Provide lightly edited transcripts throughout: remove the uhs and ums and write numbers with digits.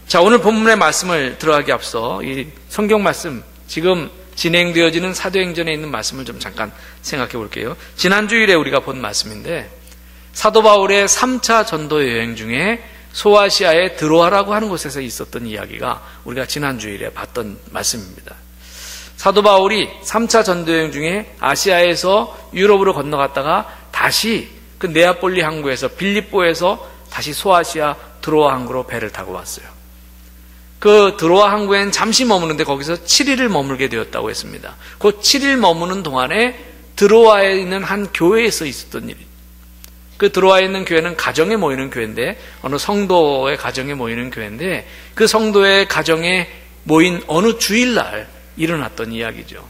자, 오늘 본문의 말씀을 들어가기 앞서 이 성경 말씀, 지금 진행되어지는 사도행전에 있는 말씀을 좀 잠깐 생각해 볼게요. 지난 주일에 우리가 본 말씀인데, 사도 바울의 3차 전도 여행 중에 소아시아의 드로아라고 하는 곳에서 있었던 이야기가 우리가 지난 주일에 봤던 말씀입니다. 사도 바울이 3차 전도 여행 중에 아시아에서 유럽으로 건너갔다가 다시 그 네아폴리 항구에서 빌립보에서 다시 소아시아 드로아 항구로 배를 타고 왔어요. 그 드로아 항구엔 잠시 머무는데 거기서 7일을 머물게 되었다고 했습니다. 그 7일 머무는 동안에 드로아에 있는 한 교회에서 있었던 일이, 그 드로아에 있는 교회는 가정에 모이는 교회인데, 어느 성도의 가정에 모이는 교회인데, 그 성도의 가정에 모인 어느 주일날 일어났던 이야기죠.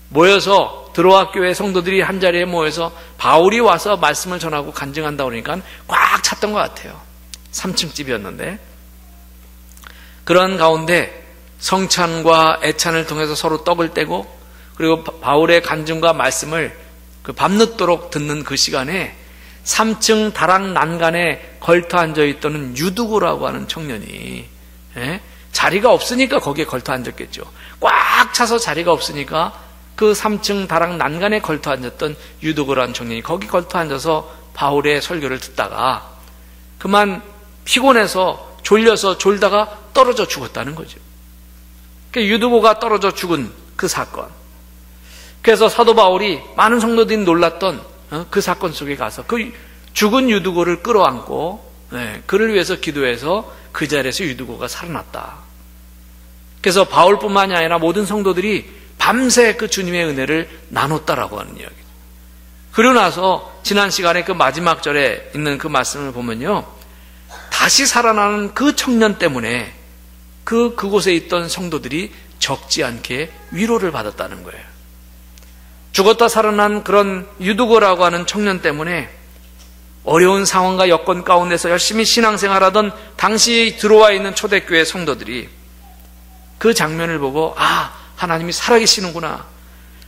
모여서 드로아 교회 성도들이 한 자리에 모여서 바울이 와서 말씀을 전하고 간증한다 그러니까 꽉 찼던 것 같아요. 3층 집이었는데, 그런 가운데 성찬과 애찬을 통해서 서로 떡을 떼고, 그리고 바울의 간증과 말씀을 그 밤늦도록 듣는 그 시간에 3층 다락 난간에 걸터 앉아있던 유두고라고 하는 청년이, 자리가 없으니까 거기에 걸터 앉았겠죠. 꽉 차서 자리가 없으니까 그 3층 다락 난간에 걸터 앉았던 유두고라는 청년이 거기 걸터 앉아서 바울의 설교를 듣다가 그만 피곤해서 졸려서 졸다가 떨어져 죽었다는 거죠. 유두고가 떨어져 죽은 그 사건. 그래서 사도 바울이 많은 성도들이 놀랐던 그 사건 속에 가서 그 죽은 유두고를 끌어안고 그를 위해서 기도해서 그 자리에서 유두고가 살아났다. 그래서 바울뿐만이 아니라 모든 성도들이 밤새 그 주님의 은혜를 나눴다라고 하는 이야기죠. 그러고 나서 지난 시간에 그 마지막 절에 있는 그 말씀을 보면요, 다시 살아나는 그 청년 때문에 그곳에 있던 성도들이 적지 않게 위로를 받았다는 거예요. 죽었다 살아난 그런 유두고라고 하는 청년 때문에 어려운 상황과 여건 가운데서 열심히 신앙생활하던 당시 들어와 있는 초대교회 성도들이 그 장면을 보고, 하나님이 살아계시는구나,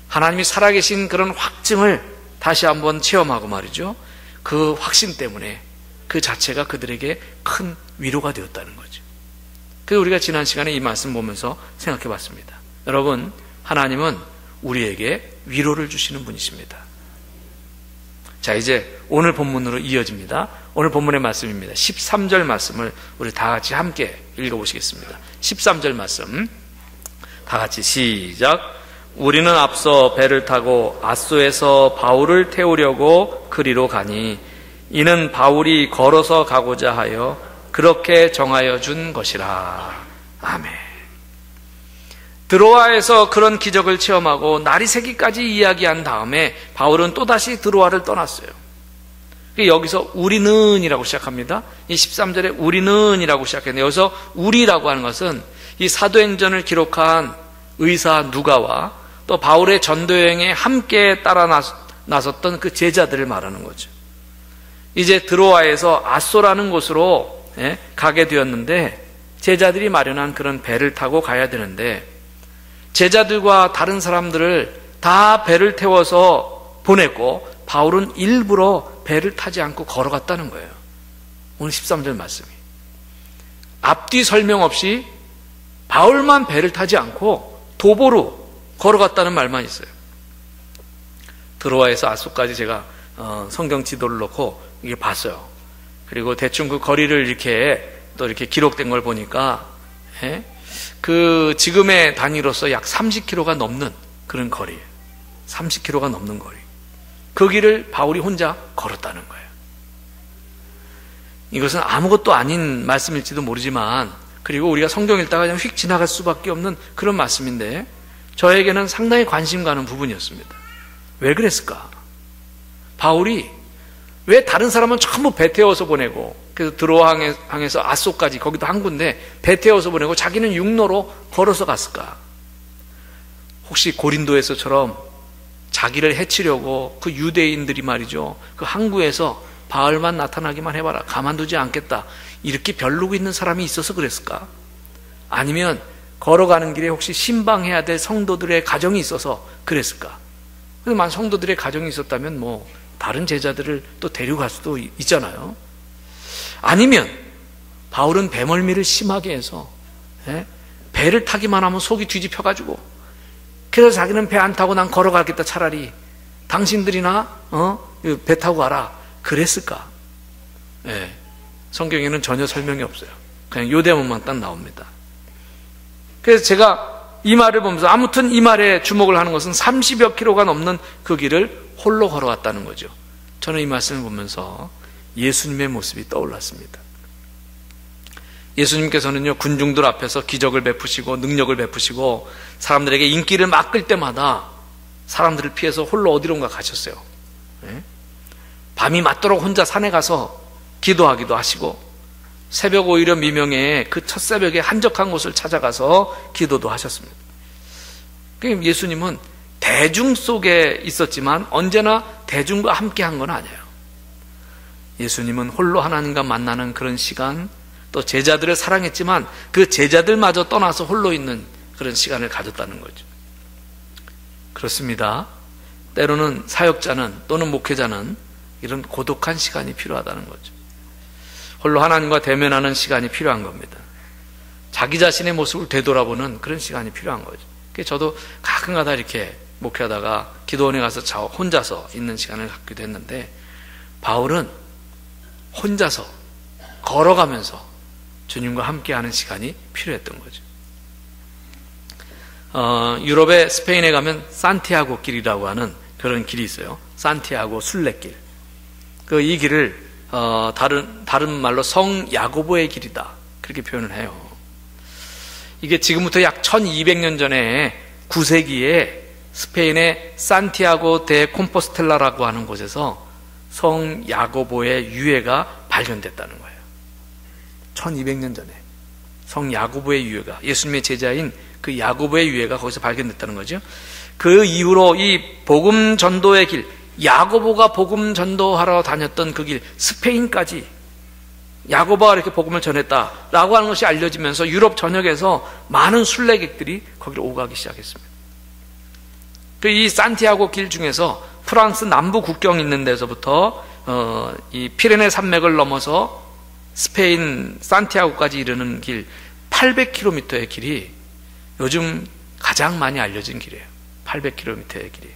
하나님이 살아계신 그런 확증을 다시 한번 체험하고 말이죠, 그 확신 때문에 그 자체가 그들에게 큰 위로가 되었다는 거죠. 그래서 우리가 지난 시간에 이 말씀 보면서 생각해 봤습니다. 여러분, 하나님은 우리에게 위로를 주시는 분이십니다. 자, 이제 오늘 본문으로 이어집니다. 오늘 본문의 말씀입니다. 13절 말씀을 우리 다 같이 함께 읽어보시겠습니다. 13절 말씀 다 같이 시작. 우리는 앞서 배를 타고 앗소에서 바울을 태우려고 그리로 가니 이는 바울이 걸어서 가고자 하여 그렇게 정하여 준 것이라. 아멘. 드로아에서 그런 기적을 체험하고 날이 새기까지 이야기한 다음에 바울은 또다시 드로아를 떠났어요. 여기서 우리는 이라고 시작합니다. 이 13절에 우리는 이라고 시작했는데, 여기서 우리라고 하는 것은 이 사도행전을 기록한 의사 누가와 또 바울의 전도여행에 함께 따라 나섰던 그 제자들을 말하는 거죠. 이제 드로아에서 앗소라는 곳으로 가게 되었는데, 제자들이 마련한 그런 배를 타고 가야 되는데, 제자들과 다른 사람들을 다 배를 태워서 보냈고 바울은 일부러 배를 타지 않고 걸어갔다는 거예요. 오늘 13절 말씀이 앞뒤 설명 없이 바울만 배를 타지 않고 도보로 걸어갔다는 말만 있어요. 드로아에서 앗소까지 제가 성경 지도를 놓고 이게 봤어요. 그리고 대충 그 거리를 이렇게 기록된 걸 보니까 그 지금의 단위로서 약 30km가 넘는 그런 거리, 30km가 넘는 거리, 그 길을 바울이 혼자 걸었다는 거예요. 이것은 아무것도 아닌 말씀일지도 모르지만, 그리고 우리가 성경 읽다가 그냥 휙 지나갈 수밖에 없는 그런 말씀인데, 저에게는 상당히 관심 가는 부분이었습니다. 왜 그랬을까? 바울이 왜 다른 사람은 전부 배 태워서 보내고, 그래서 드로아 항에서 앗소까지, 거기도 항구인데 배 태워서 보내고 자기는 육로로 걸어서 갔을까? 혹시 고린도에서처럼 자기를 해치려고 그 유대인들이 말이죠, 그 항구에서 바울만 나타나기만 해봐라, 가만두지 않겠다, 이렇게 벼르고 있는 사람이 있어서 그랬을까? 아니면 걸어가는 길에 혹시 신방해야 될 성도들의 가정이 있어서 그랬을까? 그래서 만 성도들의 가정이 있었다면 다른 제자들을 또 데려갈 수도 있잖아요. 아니면 바울은 배멀미를 심하게 해서 배를 타기만 하면 속이 뒤집혀가지고, 그래서 자기는 배 안 타고 난 걸어가겠다, 차라리 당신들이나 배 타고 가라, 그랬을까? 성경에는 전혀 설명이 없어요. 그냥 요 대목만 딱 나옵니다. 그래서 제가 이 말을 보면서 아무튼 이 말에 주목을 하는 것은 30여 킬로가 넘는 그 길을 홀로 걸어왔다는 거죠. 저는 이 말씀을 보면서 예수님의 모습이 떠올랐습니다. 예수님께서는요, 군중들 앞에서 기적을 베푸시고 능력을 베푸시고 사람들에게 인기를 막 끌 때마다 사람들을 피해서 홀로 어디론가 가셨어요. 밤이 맞도록 혼자 산에 가서 기도하기도 하시고, 새벽 오히려 미명에 그 첫 새벽에 한적한 곳을 찾아가서 기도도 하셨습니다. 예수님은 대중 속에 있었지만 언제나 대중과 함께 한 건 아니에요. 예수님은 홀로 하나님과 만나는 그런 시간, 또 제자들을 사랑했지만 그 제자들마저 떠나서 홀로 있는 그런 시간을 가졌다는 거죠. 그렇습니다. 때로는 사역자는 또는 목회자는 이런 고독한 시간이 필요하다는 거죠. 홀로 하나님과 대면하는 시간이 필요한 겁니다. 자기 자신의 모습을 되돌아보는 그런 시간이 필요한 거죠. 그래서 저도 가끔가다 이렇게 목회하다가 기도원에 가서 혼자서 있는 시간을 갖기도 했는데, 바울은 혼자서 걸어가면서 주님과 함께하는 시간이 필요했던 거죠. 유럽의 스페인에 가면 산티아고 길이라고 하는 그런 길이 있어요. 산티아고 순례길. 이 길을 다른 말로 성 야고보의 길이다, 그렇게 표현을 해요. 이게 지금부터 약 1200년 전에 9세기에 스페인의 산티아고 데 콤포스텔라라고 하는 곳에서 성 야고보의 유해가 발견됐다는 거예요. 1200년 전에 성 야고보의 유해가, 예수님의 제자인 그 야고보의 유해가 거기서 발견됐다는 거죠. 그 이후로 이 복음 전도의 길, 야고보가 복음 전도하러 다녔던 그 길, 스페인까지 야고보가 이렇게 복음을 전했다라고 하는 것이 알려지면서 유럽 전역에서 많은 순례객들이 거기로 오가기 시작했습니다. 이 산티아고 길 중에서 프랑스 남부 국경 있는 데서부터 이 피레네 산맥을 넘어서 스페인 산티아고까지 이르는 길 800km의 길이 요즘 가장 많이 알려진 길이에요. 800km의 길이.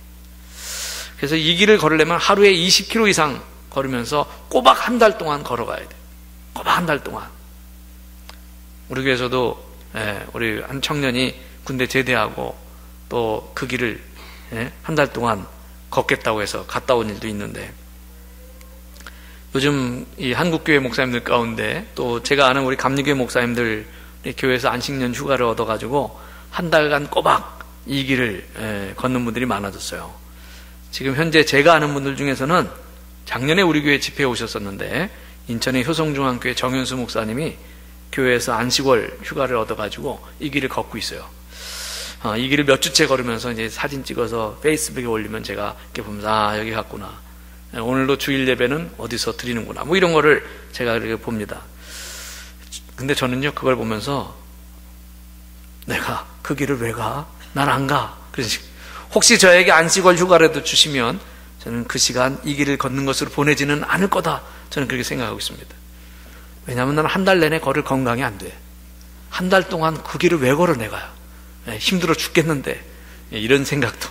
그래서 이 길을 걸으려면 하루에 20km 이상 걸으면서 꼬박 한 달 동안 걸어가야 돼요. 꼬박 한 달 동안. 우리 교회에서도 우리 한 청년이 군대 제대하고 또 그 길을 한 달 동안 걷겠다고 해서 갔다 온 일도 있는데, 요즘 이 한국교회 목사님들 가운데 또 제가 아는 우리 감리교회 목사님들 교회에서 안식년 휴가를 얻어가지고 한 달간 꼬박 이 길을 걷는 분들이 많아졌어요. 지금 현재 제가 아는 분들 중에서는 작년에 우리 교회 집회에 오셨었는데, 인천의 효성중앙교회 정현수 목사님이 교회에서 안식월 휴가를 얻어가지고 이 길을 걷고 있어요. 이 길을 몇 주째 걸으면서 이제 사진 찍어서 페이스북에 올리면 제가 이렇게 보면서 여기 갔구나, 오늘도 주일 예배는 어디서 드리는구나, 뭐 이런 거를 제가 이렇게 봅니다. 근데 저는요, 그걸 보면서 내가 그 길을 왜 가? 난 안 가. 그래서 혹시 저에게 안식월 휴가라도 주시면 저는 그 시간 이 길을 걷는 것으로 보내지는 않을 거다, 저는 그렇게 생각하고 있습니다. 왜냐하면 나는 한 달 내내 걸을 건강이 안 돼. 한 달 동안 그 길을 왜 걸어 내가? 힘들어 죽겠는데, 이런 생각도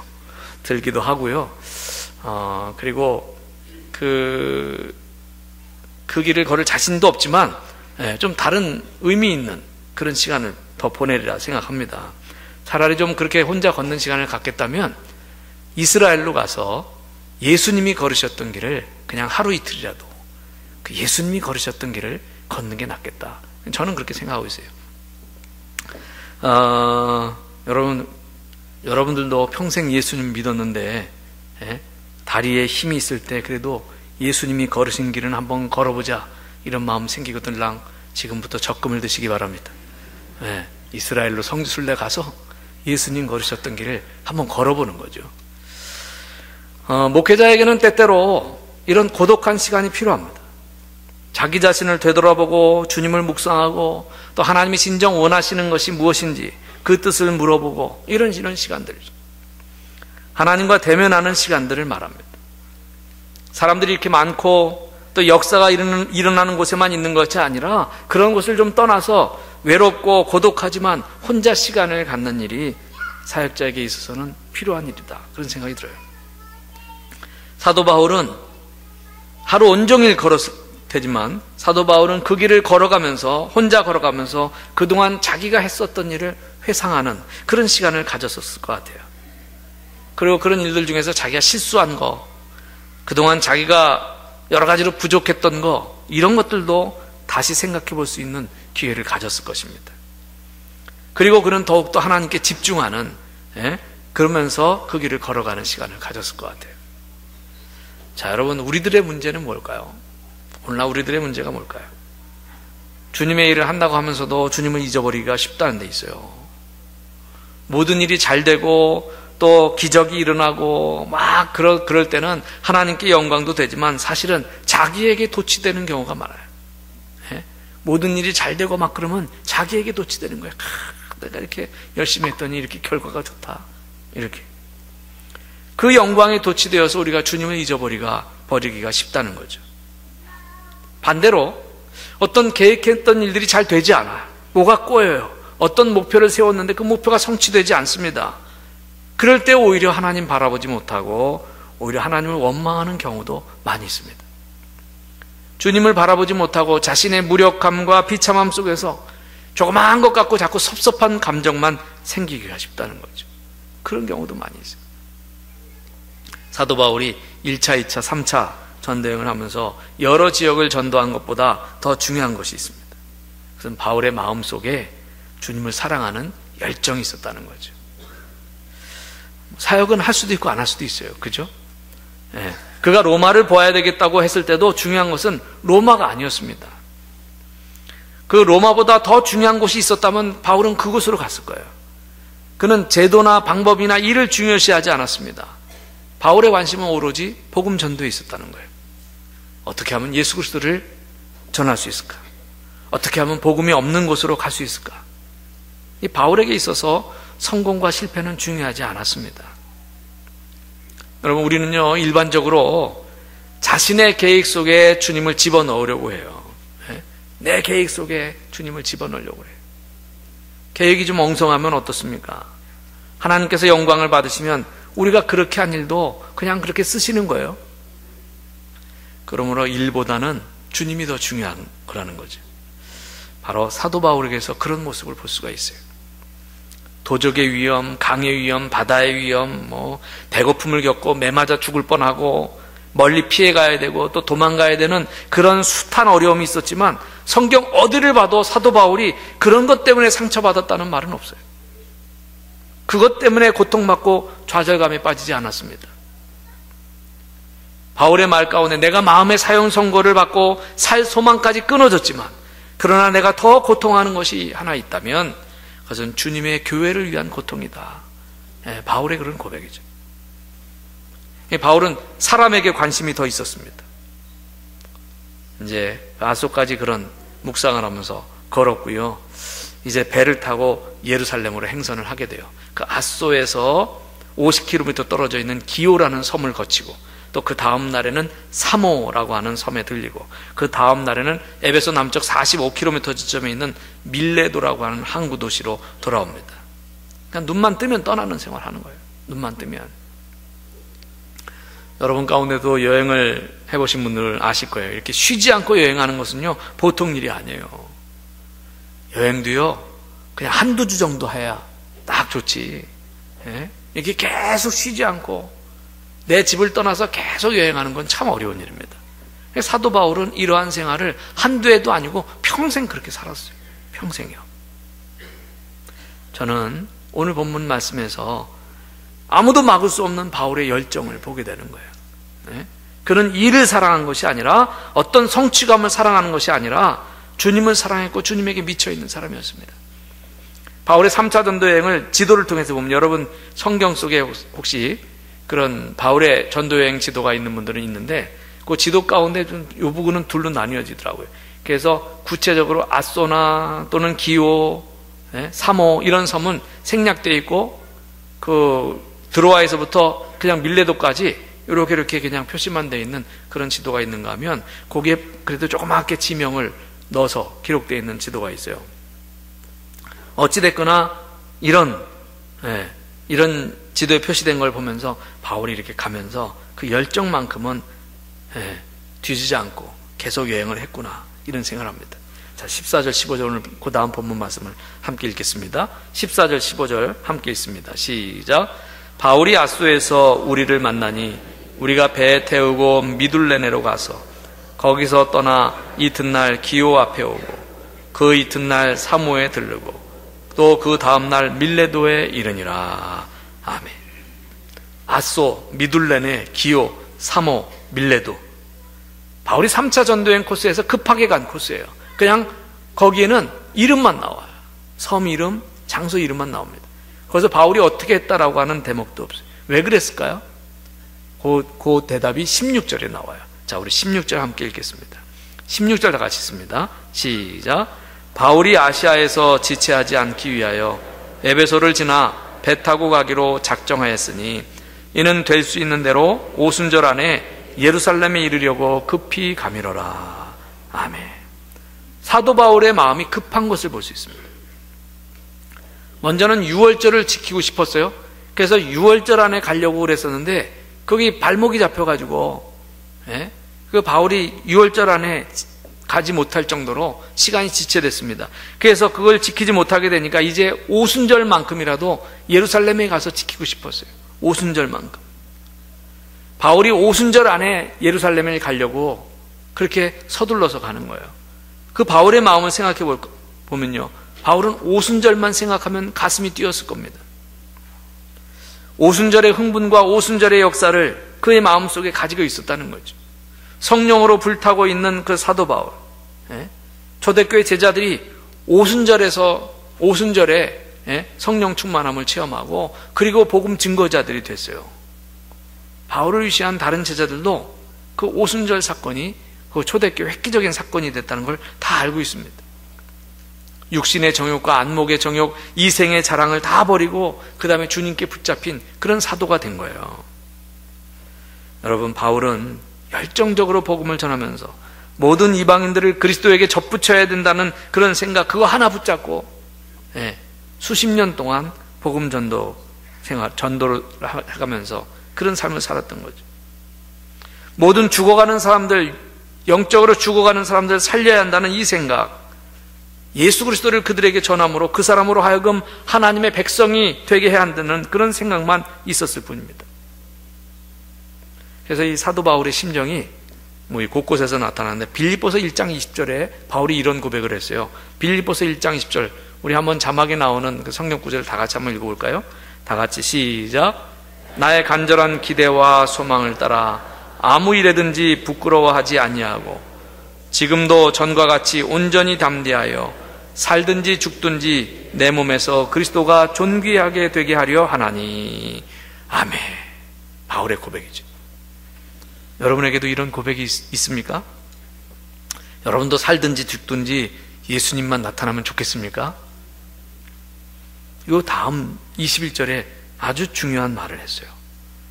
들기도 하고요. 그리고 그 길을 걸을 자신도 없지만 좀 다른 의미 있는 그런 시간을 더 보내리라 생각합니다. 차라리 좀 그렇게 혼자 걷는 시간을 갖겠다면 이스라엘로 가서 예수님이 걸으셨던 길을 그냥 하루 이틀이라도 그 예수님이 걸으셨던 길을 걷는 게 낫겠다, 저는 그렇게 생각하고 있어요. 여러분들도 평생 예수님 믿었는데 다리에 힘이 있을 때 그래도 예수님이 걸으신 길은 한번 걸어보자, 이런 마음 생기거든랑 지금부터 적금을 드시기 바랍니다. 이스라엘로 성지순례 가서 예수님 걸으셨던 길을 한번 걸어보는 거죠. 목회자에게는 때때로 이런 고독한 시간이 필요합니다. 자기 자신을 되돌아보고 주님을 묵상하고 또 하나님이 진정 원하시는 것이 무엇인지 그 뜻을 물어보고 이런 시간들, 하나님과 대면하는 시간들을 말합니다. 사람들이 이렇게 많고 또 역사가 일어나는 곳에만 있는 것이 아니라 그런 곳을 좀 떠나서 외롭고 고독하지만 혼자 시간을 갖는 일이 사역자에게 있어서는 필요한 일이다. 그런 생각이 들어요. 사도 바울은 하루 온종일 걸었을 테지만 사도 바울은 그 길을 걸어가면서 혼자 걸어가면서 그동안 자기가 했었던 일을 회상하는 그런 시간을 가졌었을 것 같아요. 그리고 그런 일들 중에서 자기가 실수한 거, 그동안 자기가 여러 가지로 부족했던 거, 이런 것들도 다시 생각해 볼 수 있는 기회를 가졌을 것입니다. 그리고 그는 더욱더 하나님께 집중하는, 그러면서 그 길을 걸어가는 시간을 가졌을 것 같아요. 자, 여러분, 우리들의 문제는 뭘까요? 오늘날 우리들의 문제가 뭘까요? 주님의 일을 한다고 하면서도 주님을 잊어버리기가 쉽다는 데 있어요. 모든 일이 잘 되고 또 기적이 일어나고 막 그럴 때는 하나님께 영광도 되지만 사실은 자기에게 도취되는 경우가 많아요. 모든 일이 잘 되고 막 그러면 자기에게 도취되는 거예요. 내가 이렇게 열심히 했더니 이렇게 결과가 좋다. 이렇게. 그 영광에 도취되어서 우리가 주님을 잊어버리기가 쉽다는 거죠. 반대로 어떤 계획했던 일들이 잘 되지 않아요. 뭐가 꼬여요. 어떤 목표를 세웠는데 그 목표가 성취되지 않습니다. 그럴 때 오히려 하나님 바라보지 못하고 오히려 하나님을 원망하는 경우도 많이 있습니다. 주님을 바라보지 못하고 자신의 무력함과 비참함 속에서 조그마한 것 갖고 자꾸 섭섭한 감정만 생기기가 쉽다는 거죠. 그런 경우도 많이 있어요. 사도 바울이 1차, 2차, 3차 전도여행을 하면서 여러 지역을 전도한 것보다 더 중요한 것이 있습니다. 그것은 바울의 마음속에 주님을 사랑하는 열정이 있었다는 거죠. 사역은 할 수도 있고 안 할 수도 있어요. 그죠? 그가 로마를 보아야 되겠다고 했을 때도 중요한 것은 로마가 아니었습니다. 그 로마보다 더 중요한 곳이 있었다면 바울은 그곳으로 갔을 거예요. 그는 제도나 방법이나 일을 중요시하지 않았습니다. 바울의 관심은 오로지 복음 전도에 있었다는 거예요. 어떻게 하면 예수 그리스도를 전할 수 있을까? 어떻게 하면 복음이 없는 곳으로 갈 수 있을까? 이 바울에게 있어서 성공과 실패는 중요하지 않았습니다. 여러분, 우리는요, 일반적으로 자신의 계획 속에 주님을 집어넣으려고 해요. 내 계획 속에 주님을 집어넣으려고 해요. 계획이 좀 엉성하면 어떻습니까? 하나님께서 영광을 받으시면 우리가 그렇게 한 일도 그냥 그렇게 쓰시는 거예요. 그러므로 일보다는 주님이 더 중요한 거라는 거죠. 바로 사도 바울에게서 그런 모습을 볼 수가 있어요. 도적의 위험, 강의 위험, 바다의 위험, 배고픔을 겪고 매 맞아 죽을 뻔하고 멀리 피해 가야 되고 또 도망가야 되는 그런 숱한 어려움이 있었지만 성경 어디를 봐도 사도 바울이 그런 것 때문에 상처받았다는 말은 없어요. 그것 때문에 고통받고 좌절감에 빠지지 않았습니다. 바울의 말 가운데 내가 마음의 사형 선고를 받고 살 소망까지 끊어졌지만 그러나 내가 더 고통하는 것이 하나 있다면 그것은 주님의 교회를 위한 고통이다. 바울의 그런 고백이죠. 바울은 사람에게 관심이 더 있었습니다. 이제 아소까지 그런 묵상을 하면서 걸었고요. 이제 배를 타고 예루살렘으로 행선을 하게 돼요. 그 아소에서 50km 떨어져 있는 기오라는 섬을 거치고 또 그 다음 날에는 사모라고 하는 섬에 들리고 그 다음 날에는 에베소 남쪽 45km 지점에 있는 밀레도라고 하는 항구 도시로 돌아옵니다. 그냥 눈만 뜨면 떠나는 생활을 하는 거예요. 눈만 뜨면. 여러분 가운데도 여행을 해보신 분들 아실 거예요. 이렇게 쉬지 않고 여행하는 것은요 보통 일이 아니에요. 여행도요 그냥 한두 주 정도 해야 딱 좋지. 이렇게 계속 쉬지 않고 내 집을 떠나서 계속 여행하는 건 참 어려운 일입니다. 사도 바울은 이러한 생활을 한두 해도 아니고 평생 그렇게 살았어요. 평생이요. 저는 오늘 본문 말씀에서 아무도 막을 수 없는 바울의 열정을 보게 되는 거예요. 그는 일을 사랑한 것이 아니라 어떤 성취감을 사랑하는 것이 아니라 주님을 사랑했고 주님에게 미쳐있는 사람이었습니다. 바울의 3차 전도 여행을 지도를 통해서 보면 여러분 성경 속에 혹시 그런 바울의 전도여행 지도가 있는 분들은 있는데 그 지도 가운데 좀 이 부분은 둘로 나뉘어지더라고요. 그래서 구체적으로 아소나 또는 기오, 사모 이런 섬은 생략되어 있고 그 드로아에서부터 그냥 밀레도까지 이렇게 그냥 표시만 되어 있는 그런 지도가 있는가 하면 거기에 그래도 조그맣게 지명을 넣어서 기록되어 있는 지도가 있어요. 어찌됐거나 이런 지도에 표시된 걸 보면서 바울이 이렇게 가면서 그 열정만큼은 뒤지지 않고 계속 여행을 했구나, 이런 생각을 합니다. 자, 14절 15절 오늘 그 다음 본문 말씀을 함께 읽겠습니다. 14절 15절 함께 읽습니다. 시작. 바울이 아소에서 우리를 만나니 우리가 배에 태우고 미둘레네로 가서 거기서 떠나 이튿날 기오 앞에 오고 그 이튿날 사모에 들르고 또 그 다음날 밀레도에 이르니라. 아멘. 아소, 미둘레네, 기오, 사모, 밀레도. 바울이 3차 전도여행 코스에서 급하게 간 코스예요. 그냥 거기에는 이름만 나와요. 섬 이름, 장소 이름만 나옵니다. 거기서 바울이 어떻게 했다라고 하는 대목도 없어요. 왜 그랬을까요? 그 대답이 16절에 나와요. 자, 우리 16절 함께 읽겠습니다. 16절 다 같이 읽습니다. 시작. 바울이 아시아에서 지체하지 않기 위하여 에베소를 지나 배 타고 가기로 작정하였으니 이는 될 수 있는 대로 오순절 안에 예루살렘에 이르려고 급히 가미러라. 아멘. 사도 바울의 마음이 급한 것을 볼 수 있습니다. 먼저는 유월절을 지키고 싶었어요. 그래서 유월절 안에 가려고 그랬었는데 거기 발목이 잡혀가지고 그 바울이 유월절 안에 가지 못할 정도로 시간이 지체됐습니다. 그래서 그걸 지키지 못하게 되니까 이제 오순절만큼이라도 예루살렘에 가서 지키고 싶었어요. 오순절만큼. 바울이 오순절 안에 예루살렘에 가려고 그렇게 서둘러서 가는 거예요. 그 바울의 마음을 생각해 보면요, 바울은 오순절만 생각하면 가슴이 뛰었을 겁니다. 오순절의 흥분과 오순절의 역사를 그의 마음속에 가지고 있었다는 거죠. 성령으로 불타고 있는 그 사도 바울, 초대교회 제자들이 오순절에 성령 충만함을 체험하고 그리고 복음 증거자들이 됐어요. 바울을 위시한 다른 제자들도 그 오순절 사건이 그 초대교회 획기적인 사건이 됐다는 걸 다 알고 있습니다. 육신의 정욕과 안목의 정욕, 이생의 자랑을 다 버리고 그 다음에 주님께 붙잡힌 그런 사도가 된 거예요. 여러분, 바울은 열정적으로 복음을 전하면서 모든 이방인들을 그리스도에게 접붙여야 된다는 그런 생각, 그거 하나 붙잡고 수십 년 동안 복음 전도를 해가면서 그런 삶을 살았던 거죠. 모든 죽어가는 사람들, 영적으로 죽어가는 사람들을 살려야 한다는 이 생각, 예수 그리스도를 그들에게 전함으로 그 사람으로 하여금 하나님의 백성이 되게 해야 한다는 그런 생각만 있었을 뿐입니다. 그래서 이 사도 바울의 심정이 곳곳에서 나타나는데 빌립보서 1장 20절에 바울이 이런 고백을 했어요. 빌립보서 1장 20절, 우리 한번 자막에 나오는 그 성경 구절을 다 같이 한번 읽어볼까요? 다 같이 시작. 나의 간절한 기대와 소망을 따라 아무 일에든지 부끄러워하지 아니하고 지금도 전과 같이 온전히 담대하여 살든지 죽든지 내 몸에서 그리스도가 존귀하게 되게 하려 하나니. 아멘. 바울의 고백이죠. 여러분에게도 이런 고백이 있습니까? 여러분도 살든지 죽든지 예수님만 나타나면 좋겠습니까? 이 다음 21절에 아주 중요한 말을 했어요.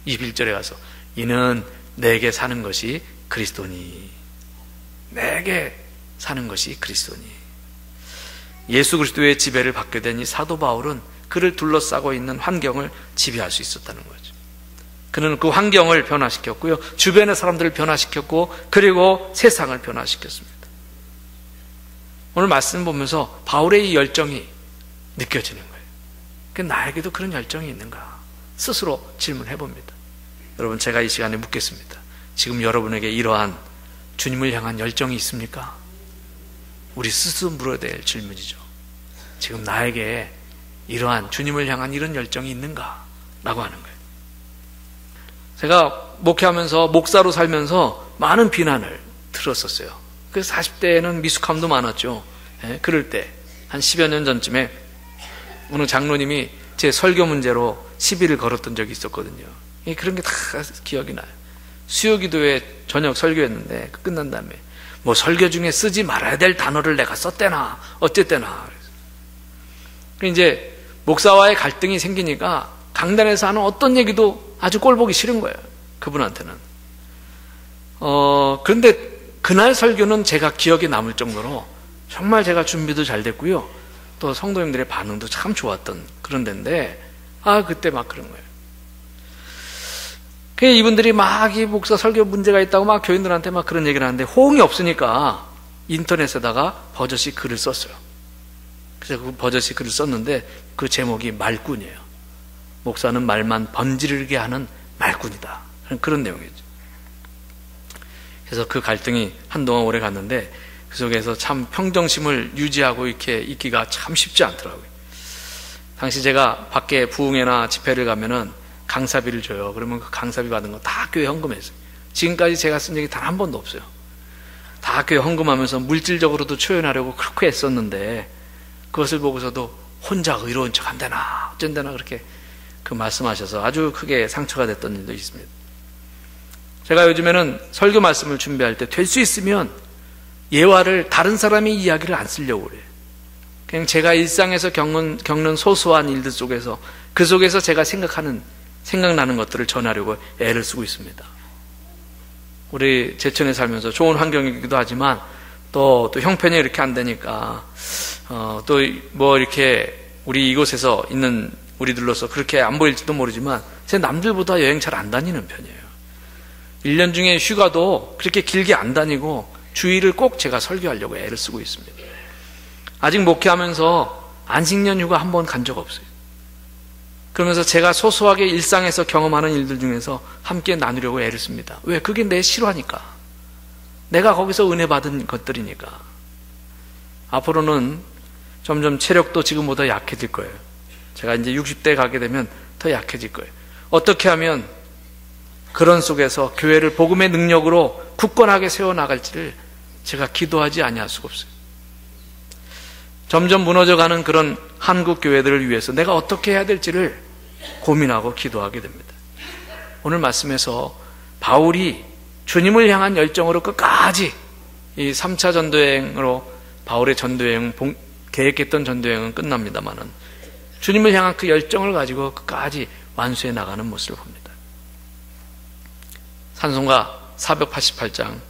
21절에 가서 이는 내게 사는 것이 그리스도니. 내게 사는 것이 그리스도니. 예수 그리스도의 지배를 받게 된 이 사도 바울은 그를 둘러싸고 있는 환경을 지배할 수 있었다는 거죠. 그는 그 환경을 변화시켰고요, 주변의 사람들을 변화시켰고, 그리고 세상을 변화시켰습니다. 오늘 말씀 보면서 바울의 이 열정이 느껴지는 거예요. 나에게도 그런 열정이 있는가 스스로 질문해 봅니다. 여러분, 제가 이 시간에 묻겠습니다. 지금 여러분에게 이러한 주님을 향한 열정이 있습니까? 우리 스스로 물어야 될 질문이죠. 지금 나에게 이러한 주님을 향한 이런 열정이 있는가? 라고 하는 거예요. 제가 목회하면서 목사로 살면서 많은 비난을 들었었어요. 그래서 40대에는 미숙함도 많았죠. 그럴 때 한 10여 년 전쯤에 어느 장로님이 제 설교 문제로 시비를 걸었던 적이 있었거든요. 그런 게 다 기억이 나요. 수요기도회 저녁 설교했는데 끝난 다음에 뭐 설교 중에 쓰지 말아야 될 단어를 내가 썼대나 어쨌대나. 그래서 이제 목사와의 갈등이 생기니까 강단에서 하는 어떤 얘기도 아주 꼴보기 싫은 거예요. 그분한테는. 그런데 그날 설교는 제가 기억에 남을 정도로 정말 제가 준비도 잘 됐고요. 또 성도님들의 반응도 참 좋았던 그런 데인데, 그때 막 그런 거예요. 이분들이 막 이 목사 설교 문제가 있다고 막 교인들한테 막 그런 얘기를 하는데, 호응이 없으니까 인터넷에다가 버젓이 글을 썼어요. 그래서 그 버젓이 글을 썼는데 그 제목이 말꾼이에요. 목사는 말만 번지르게 하는 말꾼이다. 그런 내용이죠. 그래서 그 갈등이 한동안 오래 갔는데 그 속에서 참 평정심을 유지하고 이렇게 있기가 참 쉽지 않더라고요. 당시 제가 밖에 부흥회나 집회를 가면은 강사비를 줘요. 그러면 그 강사비 받은 거 다 교회 헌금했어요. 지금까지 제가 쓴 적이 단 한 번도 없어요. 다 교회 헌금하면서 물질적으로도 초연하려고 그렇게 애썼는데, 그것을 보고서도 혼자 의로운 척 한다나 어쩐다나 그렇게 그 말씀하셔서 아주 크게 상처가 됐던 일도 있습니다. 제가 요즘에는 설교 말씀을 준비할 때 될 수 있으면 예화를 다른 사람이 이야기를 안 쓰려고 그래요. 그냥 제가 일상에서 겪는 소소한 일들 속에서, 그 속에서 제가 생각나는 것들을 전하려고 애를 쓰고 있습니다. 우리 제천에 살면서 좋은 환경이기도 하지만 또 형편이 이렇게 안 되니까 또 뭐 이렇게 우리 이곳에서 있는 우리들로서 그렇게 안 보일지도 모르지만 제 남들보다 여행 잘 안 다니는 편이에요. 1년 중에 휴가도 그렇게 길게 안 다니고 주일을 꼭 제가 설교하려고 애를 쓰고 있습니다. 아직 목회하면서 안식년 휴가 한 번 간 적 없어요. 그러면서 제가 소소하게 일상에서 경험하는 일들 중에서 함께 나누려고 애를 씁니다. 왜? 그게 내 실화니까. 내가 거기서 은혜 받은 것들이니까. 앞으로는 점점 체력도 지금보다 약해질 거예요. 제가 이제 60대 가게 되면 더 약해질 거예요. 어떻게 하면 그런 속에서 교회를 복음의 능력으로 굳건하게 세워나갈지를 제가 기도하지 아니할 수가 없어요. 점점 무너져가는 그런 한국 교회들을 위해서 내가 어떻게 해야 될지를 고민하고 기도하게 됩니다. 오늘 말씀에서 바울이 주님을 향한 열정으로 끝까지 이 3차 전도여행으로 바울의 전도여행, 계획했던 전도여행은 끝납니다만은 주님을 향한 그 열정을 가지고 끝까지 완수해 나가는 모습을 봅니다. 찬송가 488장,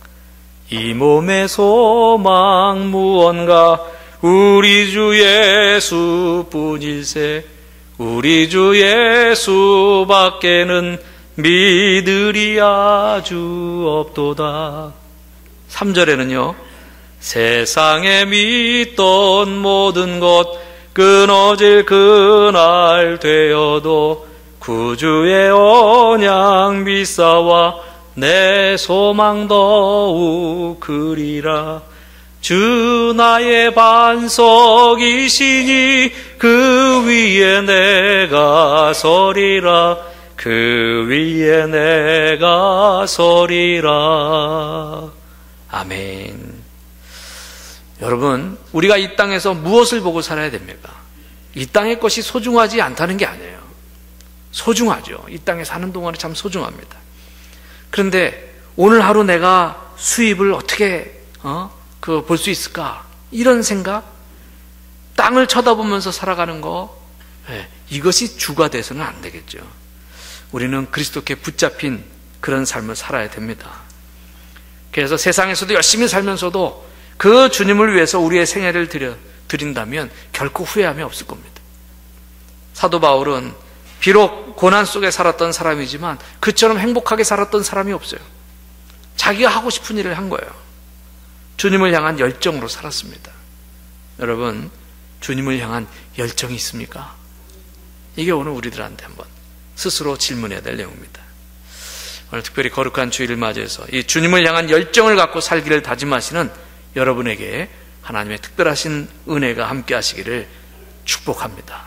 이 몸의 소망 무언가 우리 주 예수뿐일세, 우리 주 예수밖에는 믿으리 아주 없도다. 3절에는요, 세상에 믿던 모든 것 끊어질 그날 되어도 구주의 언약 믿사와 내 소망 더욱 그리라. 주 나의 반석이시니 그 위에 내가 서리라. 그 위에 내가 서리라. 아멘. 여러분, 우리가 이 땅에서 무엇을 보고 살아야 됩니까? 이 땅의 것이 소중하지 않다는 게 아니에요. 소중하죠. 이 땅에 사는 동안에 참 소중합니다. 그런데 오늘 하루 내가 수입을 어떻게 볼 수 있을까? 이런 생각, 땅을 쳐다보면서 살아가는 거, 이것이 주가 돼서는 안 되겠죠. 우리는 그리스도께 붙잡힌 그런 삶을 살아야 됩니다. 그래서 세상에서도 열심히 살면서도 그 주님을 위해서 우리의 생애를 드린다면 결코 후회함이 없을 겁니다. 사도 바울은 비록 고난 속에 살았던 사람이지만 그처럼 행복하게 살았던 사람이 없어요. 자기가 하고 싶은 일을 한 거예요. 주님을 향한 열정으로 살았습니다. 여러분, 주님을 향한 열정이 있습니까? 이게 오늘 우리들한테 한번 스스로 질문해야 될 내용입니다. 오늘 특별히 거룩한 주일을 맞이해서 이 주님을 향한 열정을 갖고 살기를 다짐하시는 여러분에게 하나님의 특별하신 은혜가 함께 하시기를 축복합니다.